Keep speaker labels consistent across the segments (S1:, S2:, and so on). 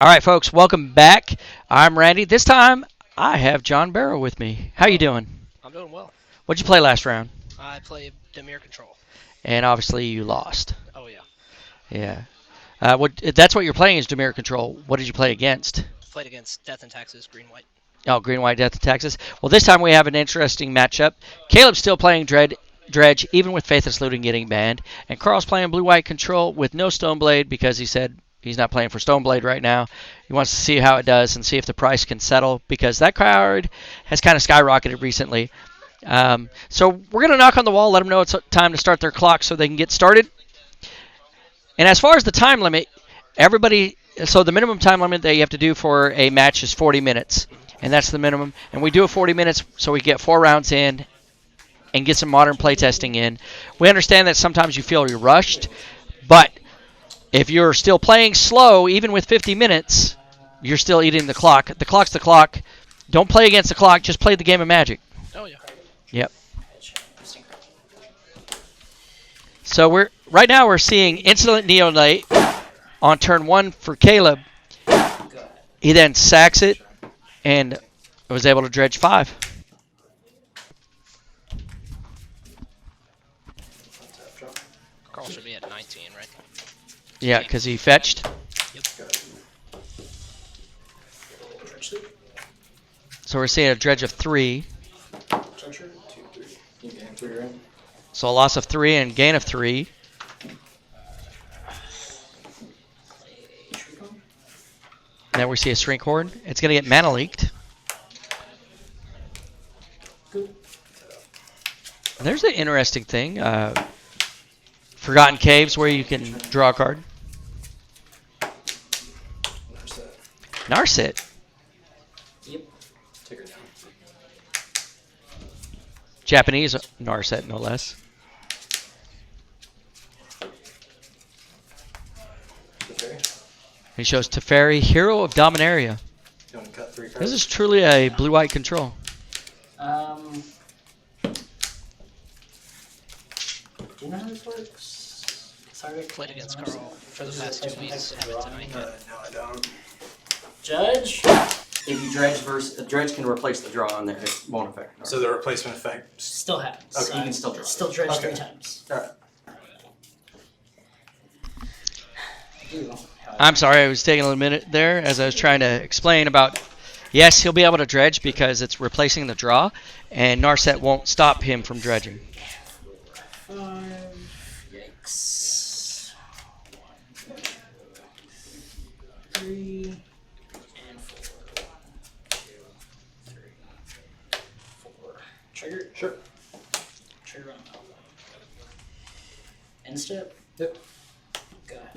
S1: All right, folks, welcome back. I'm Randy. This time I have John Barrow with me. How you doing?
S2: I'm doing well.
S1: What'd you play last round?
S2: I played Demir Control.
S1: And obviously you lost.
S2: Oh yeah,
S1: Yeah. What? That's what you're playing is Demir Control. What did you play against?
S2: played against Death and Taxes, Green White.
S1: Oh, Green White Death of Texas. Well, this time we have an interesting matchup. Caleb's still playing Dredge, even with Faithless Looting getting banned. And Carl's playing Blue White Control with no Stoneblade because he said he's not playing for Stoneblade right now. He wants to see how it does and see if the price can settle because that card has kind of skyrocketed recently. So we're going to knock on the wall, let them know it's time to start their clock so they can get started. And as far as the time limit, everybody, so the minimum time limit that you have to do for a match is 40 minutes. And that's the minimum. And we do a 40 minutes so we get 4 rounds in and get some modern playtesting in. We understand that sometimes you feel you're rushed, but if you're still playing slow, even with 50 minutes, you're still eating the clock. The clock's the clock. Don't play against the clock. Just play the game of Magic.
S2: Oh yeah.
S1: Yep. So right now we're seeing Insolent Neonate on turn 1 for Caleb. He then sacks it and was able to dredge 5.
S2: Carl should be at 19, right?
S1: Yeah, because he fetched.
S2: Yep.
S1: So we're seeing a dredge of 3. So a loss of 3 and gain of 3. Now we see a Shrink Horde. It's going to get mana leaked. And there's an interesting thing. Forgotten Caves where you can draw a card. Narset.
S3: Yep. Take her down.
S1: Japanese Narset, no less. He shows Teferi, Hero of Dominaria.
S3: You want to cut 3 cards?
S1: This is truly a blue-white control.
S3: Do you know how this works? Sorry.
S2: Played against Carl for the past 2 weeks. Haven't tonight.
S3: No, I don't. Judge? If you dredge dredge can replace the draw on there. It won't affect.
S4: So the replacement effect.
S5: Still happens.
S3: Okay, you can still draw.
S5: Still dredge
S3: Okay.
S5: 3 times.
S3: Alright.
S1: I'm sorry, I was taking a minute there as I was trying to explain about, yes, he'll be able to dredge because it's replacing the draw, and Narset won't stop him from dredging.
S5: 5. Yikes. 3 and 4. 2, 3, 4. Trigger.
S3: Sure.
S5: Trigger on top. End step.
S3: Yep.
S5: Go ahead.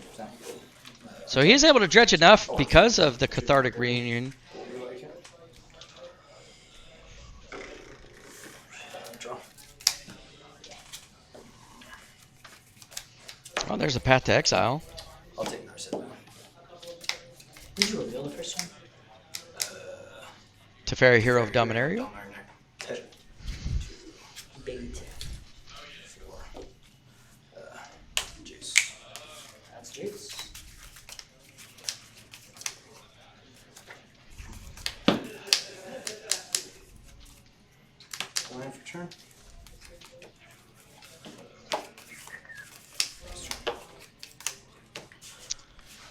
S1: So he is able to dredge enough because of the Cathartic Reunion.
S3: Draw.
S1: Oh, there's a Path to Exile.
S3: I'll take Narset now.
S5: Did you reveal the first one?
S1: Teferi, Hero of Dominaria.
S3: 10.
S5: Baby 10.
S3: 4. Jace.
S5: That's Jace.
S3: Line for turn.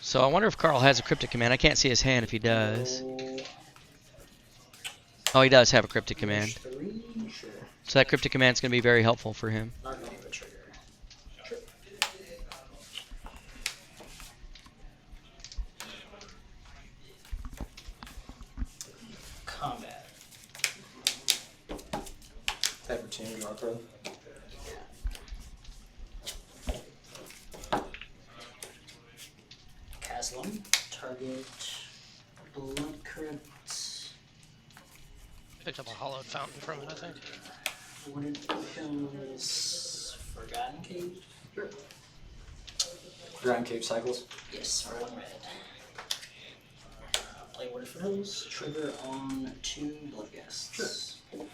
S1: So I wonder if Carl has a Cryptic Command. I can't see his hand if he does. Oh, he does have a Cryptic Command.
S5: 3. Sure.
S1: So that Cryptic Command is going to be very helpful for him.
S5: Not going to trigger. Sure. Combat.
S3: Type of team, draw card.
S5: Caslam. Target. Blood Crypt.
S2: Picked up a hollowed fountain from it, I think.
S5: Wooded Hills. Forgotten Cave.
S3: Sure. Grand Cave Cycles.
S5: Yes, for 1 red. Play Wooded Hills. Trigger on 2 Blood Guests.
S3: Sure.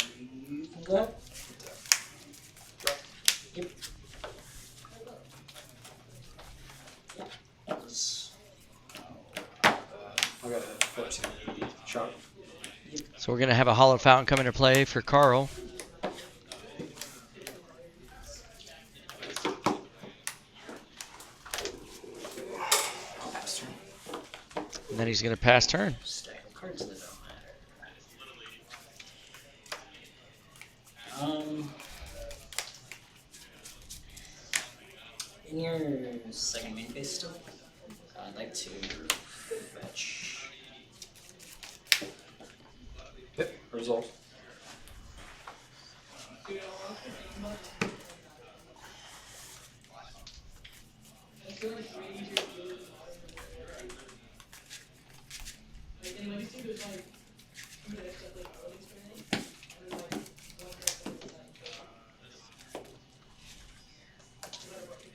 S5: And you can go ahead. Yep.
S1: So we're going to have a hollow fountain come into play for Carl.
S5: I'll pass turn.
S1: And then he's going to pass turn.
S5: Stack of cards that don't matter. In your second main phase still, I'd like to fetch.
S4: Yep, result.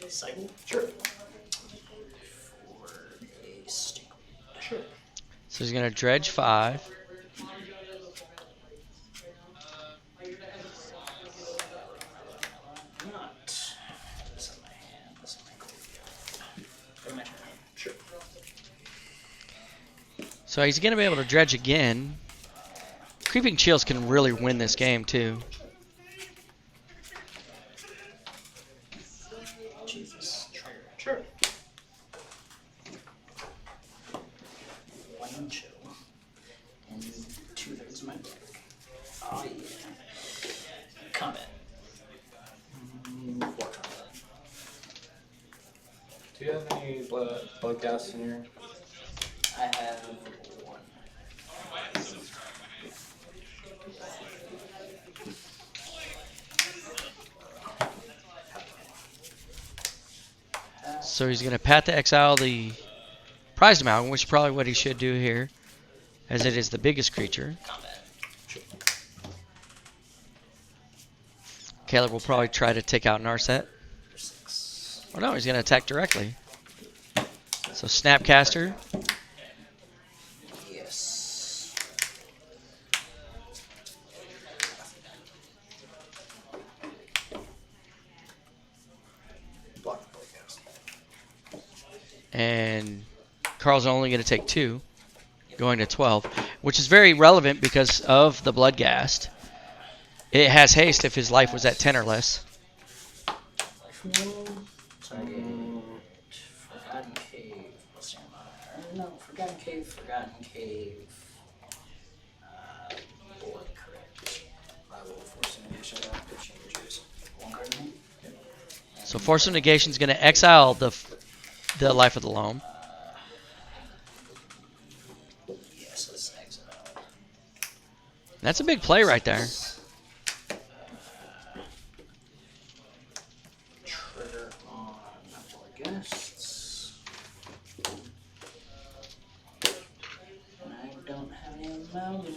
S5: Cycle
S4: Sure.
S5: for a stick.
S4: Sure.
S1: So he's going to dredge 5.
S5: Not. That's in my hand. That's in my graveyard. Go my turn.
S4: Sure.
S1: So he's going to be able to dredge again. Creeping Chills can really win this game, too.
S5: Jesus. Trigger.
S4: Sure.
S5: One chill. And 2/3 of my deck. Oh yeah. Combat. 4 combat.
S4: Do you have any blood gas in your?
S5: I have 1.
S1: So he's going to pat to exile the prized amalgam, which is probably what he should do here, as it is the biggest creature.
S5: Combat.
S1: Caleb will probably try to take out Narset.
S5: 6.
S1: Oh no, he's going to attack directly. So Snapcaster.
S5: Yes.
S4: Block blood gas.
S1: And Carl's only going to take 2, going to 12, which is very relevant because of the Bloodghast. It has haste if his life was at 10 or less.
S5: Target. Forgotten Cave. What's your mother? No, Forgotten Cave, Forgotten Cave. Board correct. I will force an action after changes. 1 card name.
S1: So Force of Negation is going to exile the Life of the Loam.
S5: Yes, let's exile.
S1: That's a big play right there.
S5: Trigger on Board Guests. And I don't have any amalgam.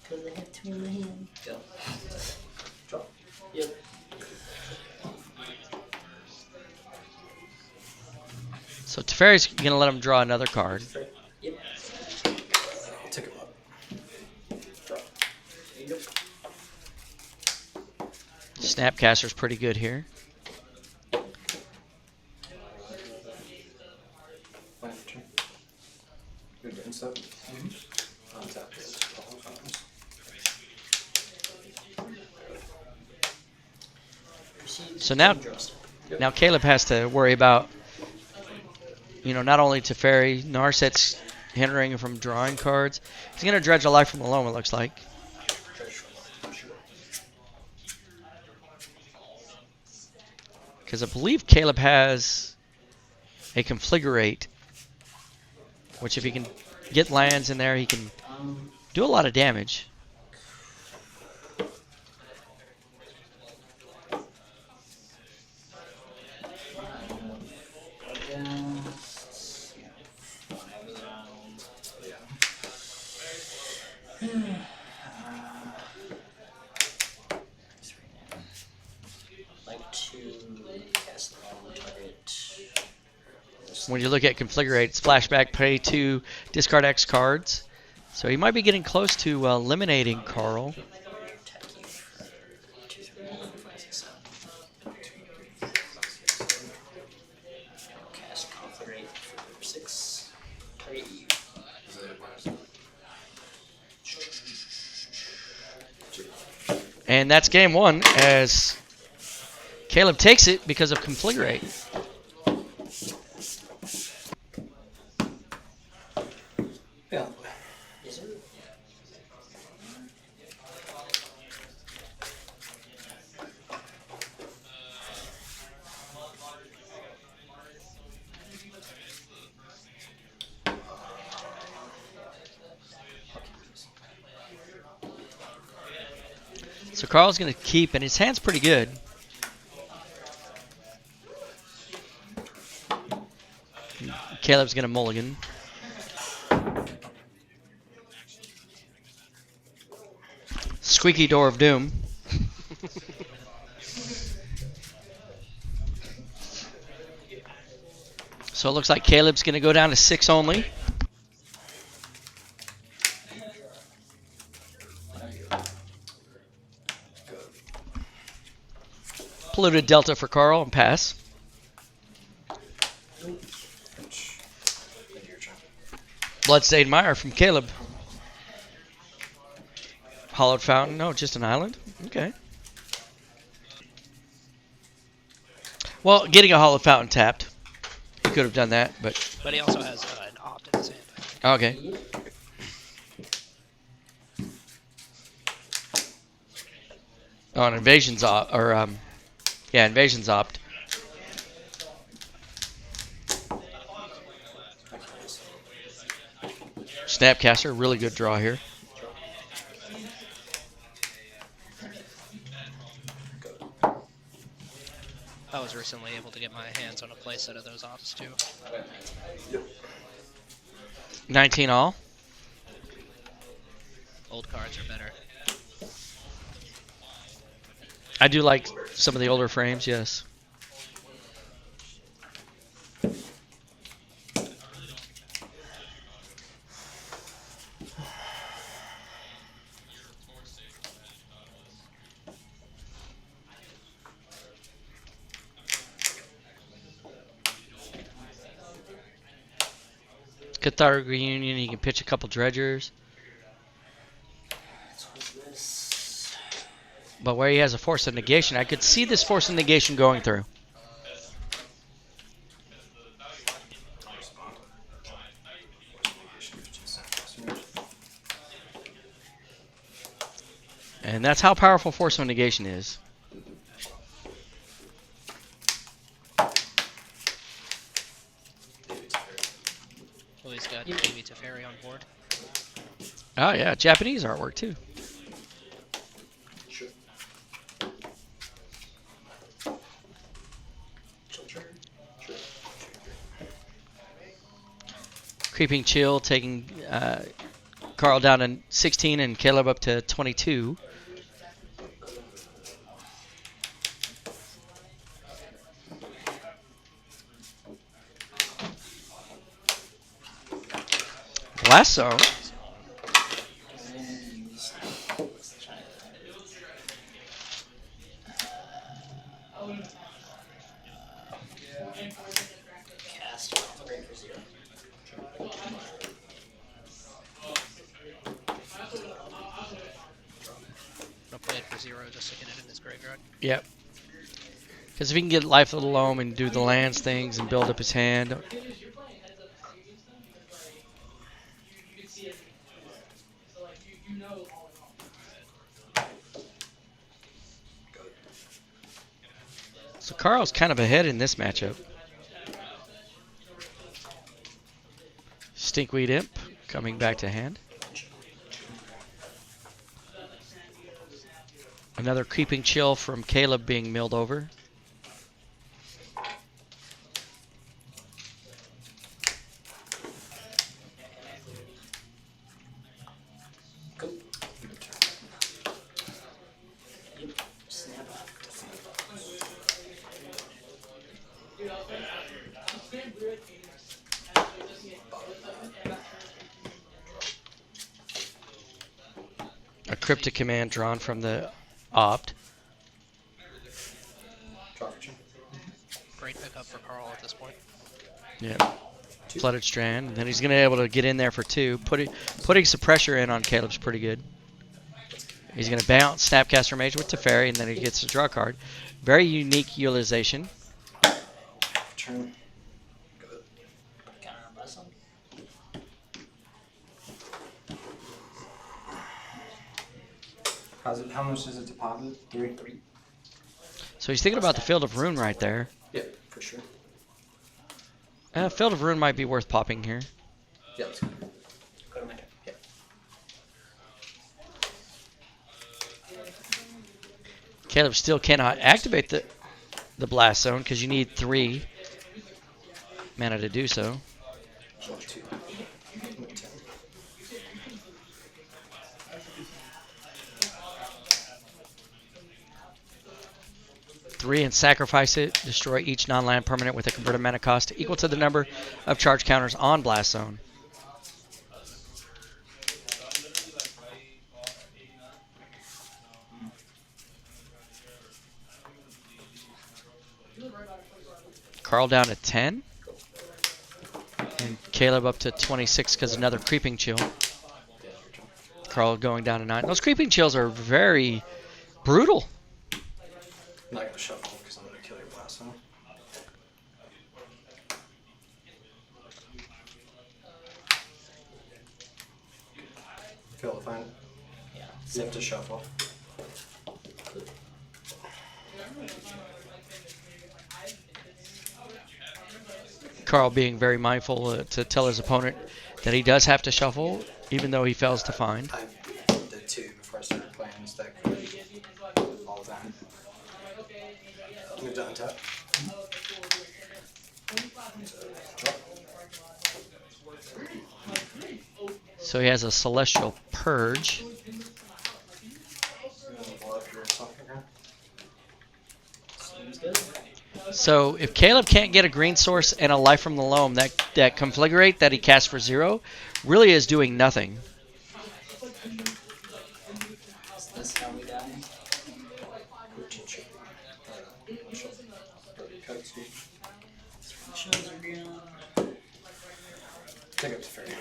S5: Because I have 2 in my hand. Go.
S4: Draw.
S5: Yep.
S1: So Teferi's going to let him draw another card.
S5: Yep.
S4: I'll take a blood. Draw.
S5: There you go.
S1: Snapcaster's pretty good here.
S4: Fine, turn. You're doing stuff. Untap this. Hollow fountains.
S5: Proceed
S1: So now-
S5: to draw step.
S1: Now Caleb has to worry about, not only Teferi, Narset's hindering him from drawing cards. He's going to dredge a Life from the Loam, it looks like. Because I believe Caleb has a Confligurate, which if he can get lands in there, he can do a lot of damage.
S5: Like to cast the bottom target.
S1: When you look at Confligurate, it's flashback, pay 2, discard X cards. So he might be getting close to eliminating Carl.
S5: Attack you for 2, 3, 4, 5, 6, 7. Cast Conflict for 6. Target you.
S1: And that's game one as Caleb takes it because of configurate.
S4: Yeah.
S5: Yes, sir.
S1: So Carl's going to keep, and his hand's pretty good. Caleb's going to mulligan. Squeaky door of doom. So it looks like Caleb's going to go down to 6 only. Polluted delta for Carl and pass.
S4: Pinch. Into your turn.
S1: Bloodstained Mire from Caleb. Hollowed Fountain. No, just an island. Okay. Well, getting a Hollowed Fountain tapped. He could have done that, but
S2: But he also has an opt in his hand.
S1: okay. Oh, an invasion's opt, or yeah, invasion's opt. Snapcaster, really good draw here.
S2: I was recently able to get my hands on a playset of those opts too.
S1: 19 all.
S2: Old cards are better.
S1: I do like some of the older frames, yes. Cathartic Reunion, you can pitch a couple dredgers.
S5: What's this?
S1: But where he has a force of negation, I could see this force of negation going through.
S4: Respond.
S1: And that's how powerful force of negation is.
S2: Oh, he's got Davey Teferi on board.
S1: Oh yeah, Japanese artwork too.
S4: Sure. Sure.
S1: Creeping Chill taking Carl down to 16 and Caleb up to 22. Lasso.
S5: Cast upgrade for 0.
S2: I'll play it for 0 just to get it in his graveyard.
S1: Yep. Because if he can get Life of the Loam and do the lands things and build up his hand. So Carl's kind of ahead in this matchup. Stinkweed Imp coming back to hand. Another Creeping Chill from Caleb being milled over.
S5: Snap up.
S1: A Cryptic Command drawn from the opt.
S4: Draw for 2.
S2: Great pickup for Carl at this point.
S1: Yeah. Flooded Strand. And then he's going to be able to get in there for 2. Putting some pressure in on Caleb's pretty good. He's going to bounce Snapcaster Mage with Teferi, and then he gets to draw a card. Very unique utilization.
S4: Turn.
S5: Put a counter on Blast Zone.
S4: How much does it deposit? 3?
S1: So he's thinking about the Field of Ruin right there.
S4: Yeah, for sure.
S1: Field of Ruin might be worth popping here.
S4: Yeah, let's go.
S5: Go to my turn.
S4: Yeah.
S1: Caleb still cannot activate the Blast Zone because you need 3 mana to do so.
S4: 2. 10.
S1: Three and sacrifice it. Destroy each non-land permanent with a converted mana cost equal to the number of charge counters on Blast Zone. Carl down to 10. And Caleb up to 26 because another Creeping Chill. Carl going down to 9. Those Creeping Chills are very brutal.
S4: I'm not gonna shuffle because I'm gonna kill your Blast Zone. Feel fine.
S5: Yeah.
S4: You have to shuffle.
S1: Carl being very mindful to tell his opponent that he does have to shuffle, even though he fails to find.
S4: I did 2 before I started playing this deck. All the time. Move to untap.
S1: So he has a Celestial Purge.
S5: Seems good.
S1: So if Caleb can't get a green source and a Life from the Loam, that Conflagrate that he cast for 0 really is doing nothing.
S5: Is this how we die? Shows are gone.
S4: Take up the fairy.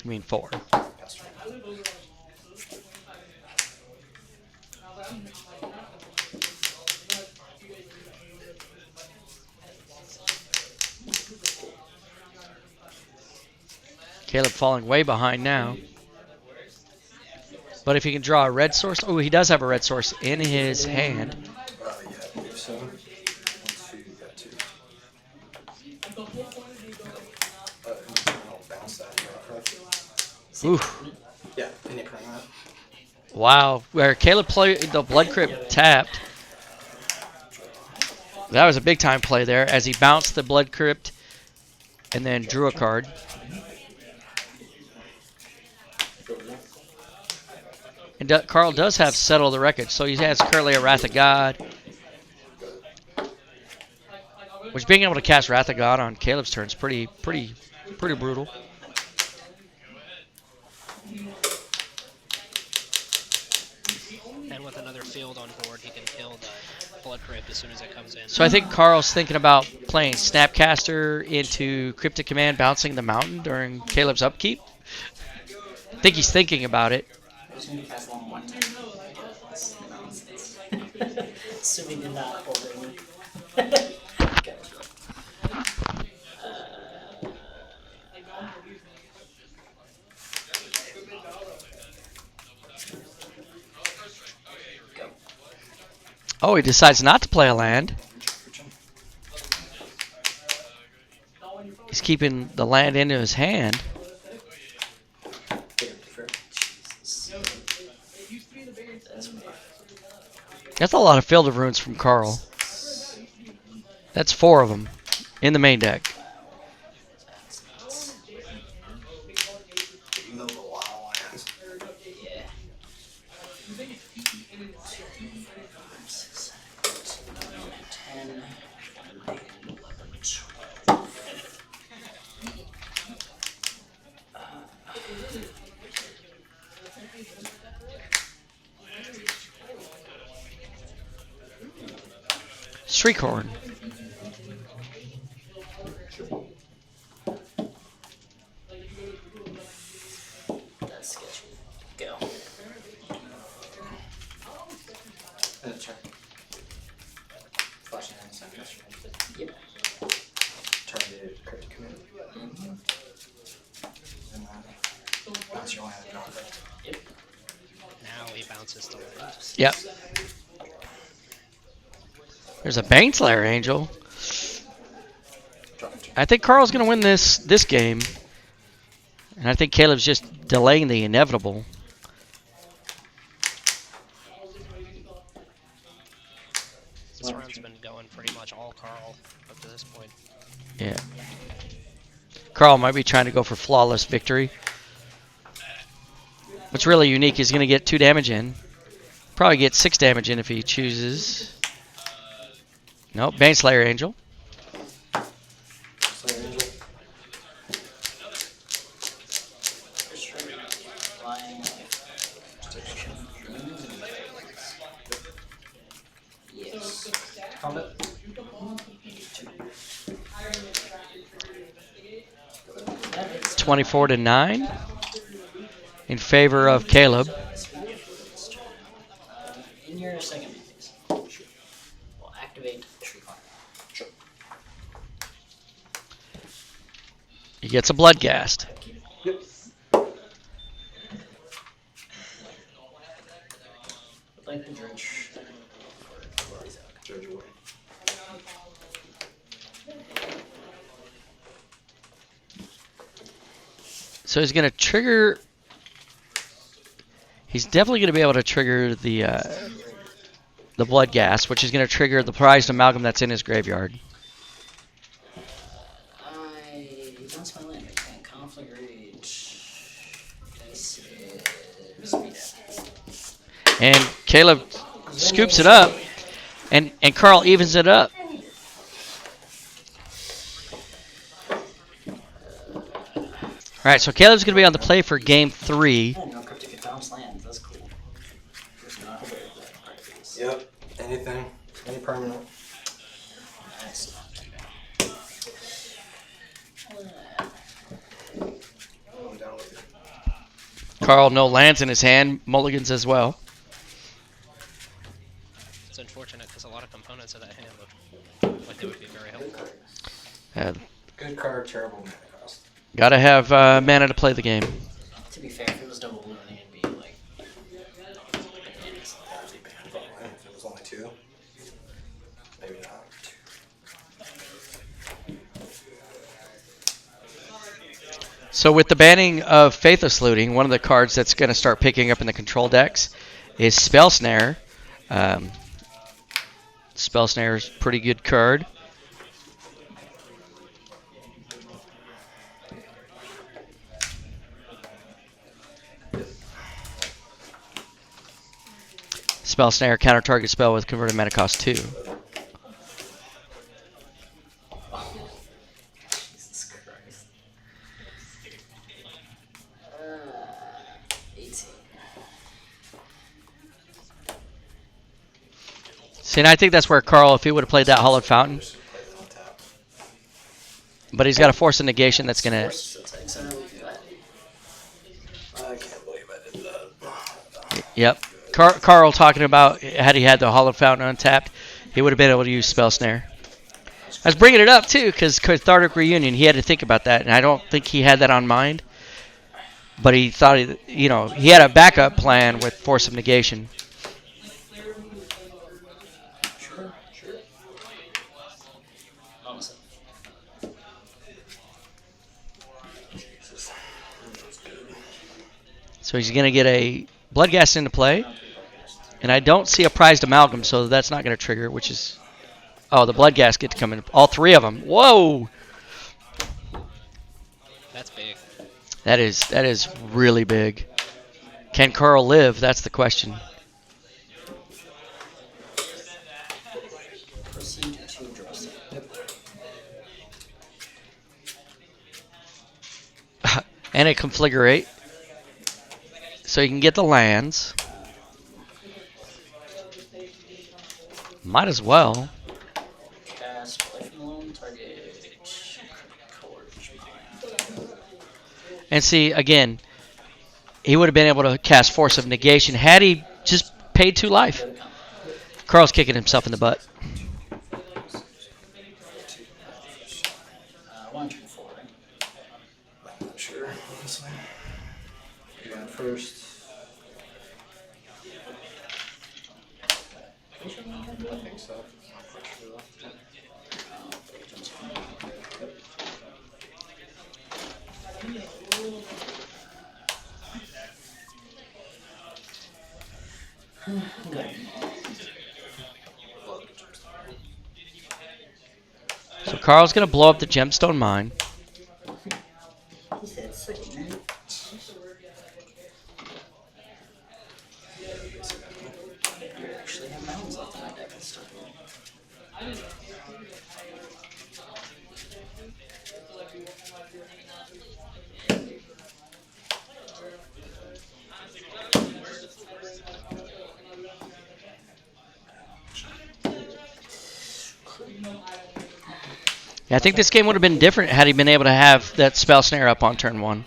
S1: I mean 4.
S4: Pass turn.
S1: Caleb falling way behind now. But if he can draw a red source, oh, he does have a red source in his hand.
S4: Yeah, I believe so. 1, 2, got 2. I'll bounce that real quick.
S1: Ooh,
S4: Yeah, any permanent.
S1: wow. Where Caleb played the Blood Crypt tapped. That was a big time play there as he bounced the Blood Crypt and then drew a card. And Carl does have Settle the Wreckage, so he has currently a Wrath of God. Which being able to cast Wrath of God on Caleb's turn is pretty brutal.
S2: And with another field on board, he can kill the Blood Crypt as soon as it comes in.
S1: So I think Carl's thinking about playing Snapcaster into Cryptic Command, bouncing the mountain during Caleb's upkeep. I think he's thinking about it.
S5: I'm just gonna cast one time. Assuming you're not holding. Okay. Go.
S1: Oh, he decides not to play a land. He's keeping the land into his hand.
S4: Take up the fairy.
S5: That's me.
S1: That's a lot of Field of Runes from Carl. That's 4 of them in the main deck.
S4: You move a lot of lands.
S5: Yeah. 6, 7, 8, 9, 10, 11, 12.
S1: Shriekhorn.
S5: That's sketchy.
S4: bounce your land and draw a card.
S2: Now he bounces to land.
S1: Yep. There's a Baneslayer Angel.
S4: Draw a turn.
S1: I think Carl's going to win this game. And I think Caleb's just delaying the inevitable.
S2: This round's been going pretty much all Carl up to this point.
S1: Yeah. Carl might be trying to go for flawless victory. What's really unique is he's going to get 2 damage in. Probably get 6 damage in if he chooses. Nope, Baneslayer Angel.
S4: Slayer Angel.
S5: Flying. Yes.
S4: Combat.
S5: That is
S1: 24-9 in favor of Caleb.
S5: in your second phase. We'll activate Tree Climber.
S1: He gets a Bloodghast.
S4: Yep.
S5: Would like the Dredge.
S4: Dredge away.
S1: So he's going to trigger. He's definitely going to be able to trigger the Bloodghast, which is going to trigger the prized amalgam that's in his graveyard.
S5: I bounce my land. I can't conflict rage. This is speed up.
S1: And Caleb scoops it up, and Carl evens it up. All right, so Caleb's going to be on the play for game 3.
S5: Oh, no cryptic could bounce lands. That's cool. Was not aware of that part of this.
S4: Yep. Anything. Any permanent.
S5: That's not too bad.
S4: I'm down with it.
S1: Carl, no lands in his hand, mulligans as well.
S2: It's unfortunate because a lot of components of that hand look like they would be very helpful.
S4: Good card, terrible mana cost.
S1: Got to have mana to play the game.
S5: To be fair, if it was double blue, then it'd be like. bananas.
S4: That'd be banned probably if it was only 2. Maybe not.
S1: So with the banning of Faithless Looting, one of the cards that's going to start picking up in the control decks is Spell Snare. Spell Snare is a pretty good card. Spell Snare, counter target spell with converted mana cost 2.
S5: Jesus Christ. 18.
S1: See, and I think that's where Carl, if he would have played that Hollowed Fountain,
S4: Just play it on tap.
S1: but he's got a Force of Negation that's going to...
S5: Force attacks are really good.
S4: I can't believe I did that.
S1: Yep. Carl talking about had he had the Hollowed Fountain untapped, he would have been able to use Spell Snare. I was bringing it up, too, because Cathartic Reunion, he had to think about that, and I don't think he had that on mind. But he thought, he had a backup plan with Force of Negation.
S5: Sure. Honestly.
S4: Jesus. That's good.
S1: So he's going to get a Bloodghast into play. And I don't see a prized amalgam, so that's not going to trigger, which is... Oh, the Bloodghast get to come in. All 3 of them. Whoa!
S2: That's big.
S1: That is really big. Can Carl live? That's the question.
S5: Proceed to draw set.
S1: And a Confligurate. So you can get the lands. Might as well.
S5: Cast Life Alone, target. Forge Mind.
S1: And see, again, he would have been able to cast Force of Negation had he just paid 2 life. Carl's kicking himself in the butt.
S5: 1 turn 4, right?
S4: I'm not sure, honestly. first. I think so. Not quite sure though.
S5: Good.
S1: So Carl's going to blow up the gemstone mine.
S5: He said second. You actually have mountains left in my deck and stuff.
S1: Yeah, I think this game would have been different had he been able to have that spell snare up on turn 1.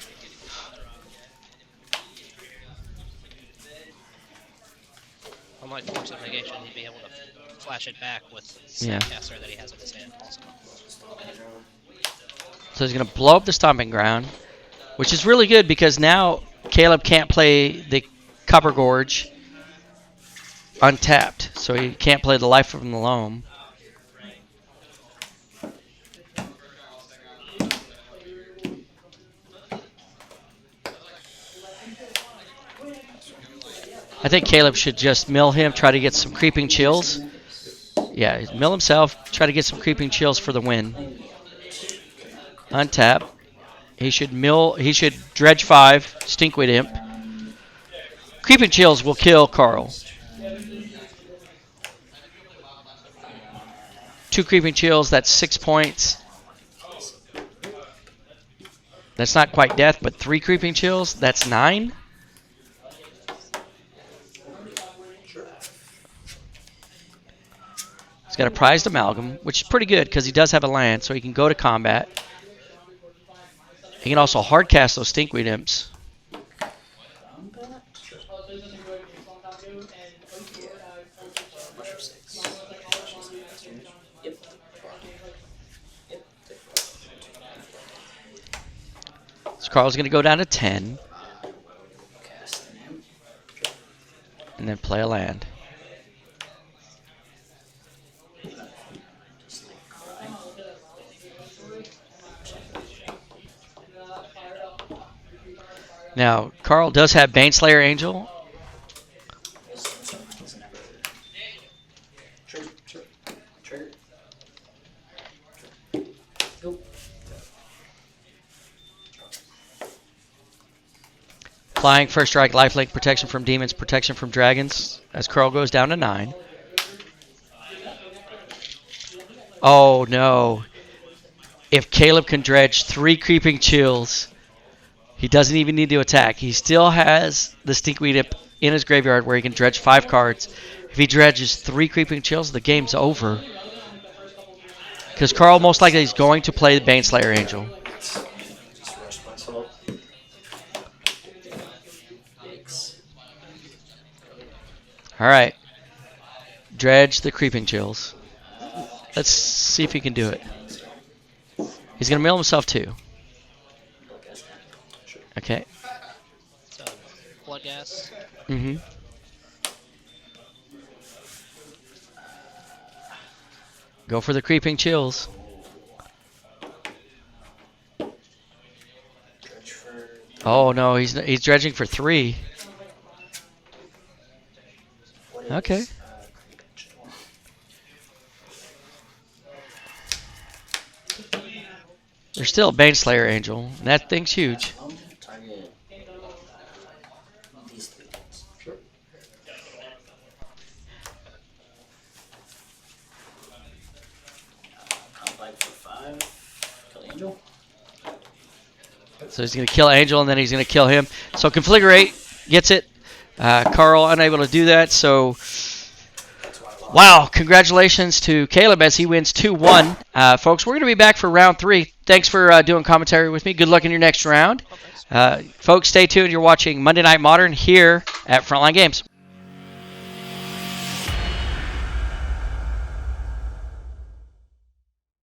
S2: Unlike Force of Negation, he'd be able to flash it back with
S1: Yeah.
S2: Sandcaster that he has in his hand also.
S1: So he's going to blow up the Stomping Ground, which is really good because now Caleb can't play the Copper Gorge untapped. So he can't play the Life from the Loam. I think Caleb should just mill him, try to get some Creeping Chills. Yeah, mill himself, try to get some Creeping Chills for the win. Untap. He should dredge 5, Stinkweed Imp. Creeping Chills will kill Carl. 2 Creeping Chills, that's 6 points. That's not quite death, but 3 Creeping Chills, that's 9. He's got a prized amalgam, which is pretty good because he does have a land, so he can go to combat. He can also hardcast those Stinkweed Imps. So Carl's going to go down to 10. And then play a land. Now, Carl does have Baneslayer Angel. Flying, first strike, lifelink, protection from demons, protection from dragons, as Carl goes down to 9. Oh no. If Caleb can dredge 3 Creeping Chills, he doesn't even need to attack. He still has the Stinkweed Imp in his graveyard where he can dredge 5 cards. If he dredges 3 Creeping Chills, the game's over. Because Carl most likely is going to play the Baneslayer Angel.
S4: Just rushed myself.
S1: Alright. Dredge the Creeping Chills. Let's see if he can do it. He's going to mill himself too. Okay.
S2: So, Blood Gas.
S1: Mm-hmm. Go for the Creeping Chills. Oh no, he's dredging for 3. Okay. There's still a Baneslayer Angel, and that thing's huge.
S5: Target these 3 things.
S4: Sure.
S5: Combat for 5. Kill the angel.
S1: So he's going to kill Angel, and then he's going to kill him. So Confligurate gets it. Carl unable to do that, so wow, congratulations to Caleb as he wins 2-1. Folks, we're going to be back for round 3. Thanks for doing commentary with me. Good luck in your next round. Folks, stay tuned. You're watching Monday Night Modern here at Frontline Games.